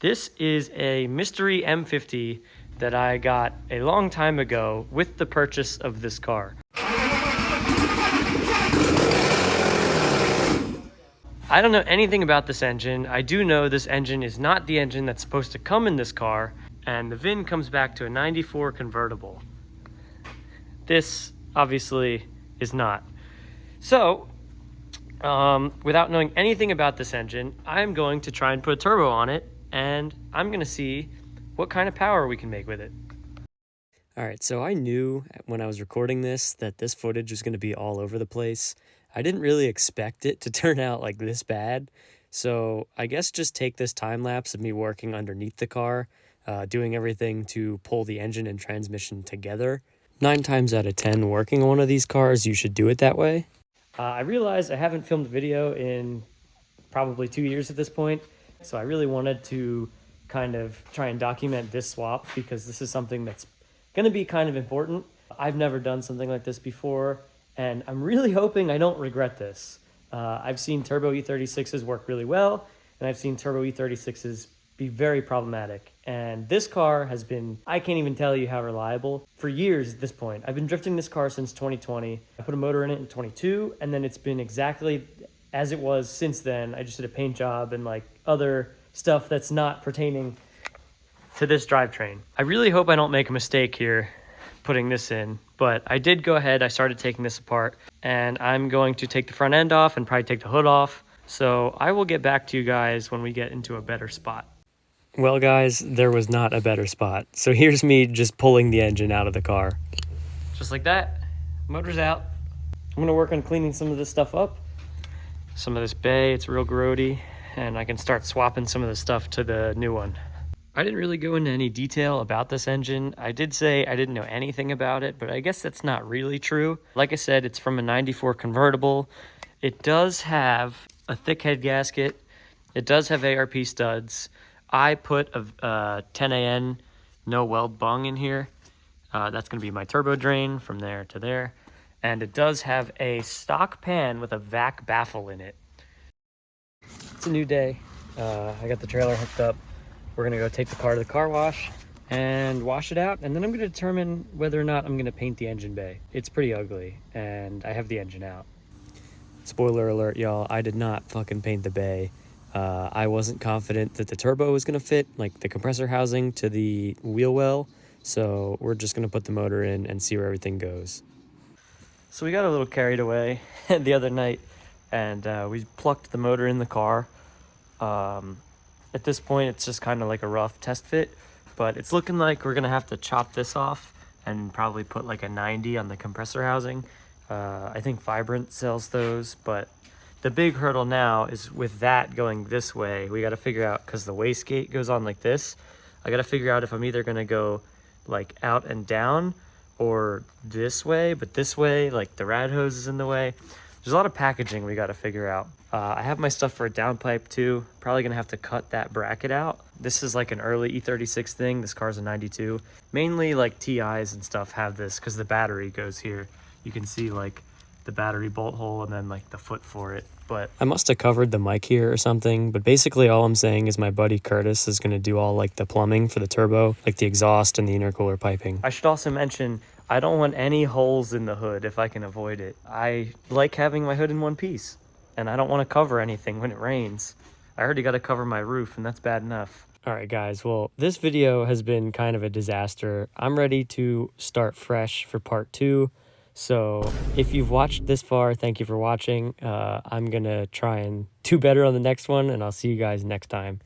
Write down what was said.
This is a mystery M50 that I got a long time ago with the purchase of this car. I don't know anything about this engine. I do know this engine is not the engine that's supposed to come in this car, and the VIN comes back to a 94 convertible. This obviously is not. So, without knowing anything about this engine, I'm going to try and put a turbo on it, and I'm gonna see what kind of power we can make with it. All right, so I knew when I was recording this that this footage was gonna be all over the place. I didn't really expect it to turn out like this bad. So I guess just take this time lapse of me working underneath the car, doing everything to pull the engine and transmission together. 9 times out of 10 working on one of these cars, you should do it that way. I realized I haven't filmed a video in probably 2 years at this point. So I really wanted to kind of try and document this swap because this is something that's going to be kind of important. I've never done something like this before, and I'm really hoping I don't regret this. I've seen turbo E36s work really well, and I've seen turbo E36s be very problematic. And this car has been, I can't even tell you how reliable, for years at this point. I've been drifting this car since 2020. I put a motor in it in 22, and then it's been exactly as it was since then. I just did a paint job and like other stuff that's not pertaining to this drivetrain. I really hope I don't make a mistake here putting this in, but I did go ahead. I started taking this apart, and I'm going to take the front end off and probably take the hood off. So I will get back to you guys when we get into a better spot. Well guys, there was not a better spot. So here's me just pulling the engine out of the car. Just like that, motor's out. I'm gonna work on cleaning some of this stuff up. Some of this bay, it's real grody, and I can start swapping some of the stuff to the new one. I didn't really go into any detail about this engine. I did say I didn't know anything about it, but I guess that's not really true. Like I said, it's from a 94 convertible. It does have a thick head gasket. It does have ARP studs. I put a 10AN no weld bung in here. That's gonna be my turbo drain from there to there. And it does have a stock pan with a vac baffle in it. It's a new day. I got the trailer hooked up. We're gonna go take the car to the car wash and wash it out, and then I'm gonna determine whether or not I'm gonna paint the engine bay. It's pretty ugly, and I have the engine out. Spoiler alert, y'all, I did not fucking paint the bay. I wasn't confident that the turbo was gonna fit, like the compressor housing to the wheel well, so we're just gonna put the motor in and see where everything goes. So we got a little carried away the other night, and we plucked the motor in the car. At this point, it's just kind of like a rough test fit, but it's looking like we're gonna have to chop this off and probably put like a 90 on the compressor housing. I think Vibrant sells those, but the big hurdle now is with that going this way, we gotta figure out, because the wastegate goes on like this, I gotta figure out if I'm either gonna go like out and down or this way, but this way, like the rad hose is in the way. There's a lot of packaging we got to figure out. I have my stuff for a downpipe too. Probably gonna have to cut that bracket out. This is like an early E36 thing. This car's a 92. Mainly like TIs and stuff have this because the battery goes here. You can see like the battery bolt hole and then like the foot for it. But I must have covered the mic here or something, but basically all I'm saying is my buddy Curtis is gonna do all like the plumbing for the turbo, like the exhaust and the intercooler piping. I should also mention, I don't want any holes in the hood if I can avoid it. I like having my hood in one piece, and I don't want to cover anything when it rains. I already got to cover my roof, and that's bad enough. All right, guys. Well, this video has been kind of a disaster. I'm ready to start fresh for part 2. So if you've watched this far, thank you for watching. I'm going to try and do better on the next one, and I'll see you guys next time.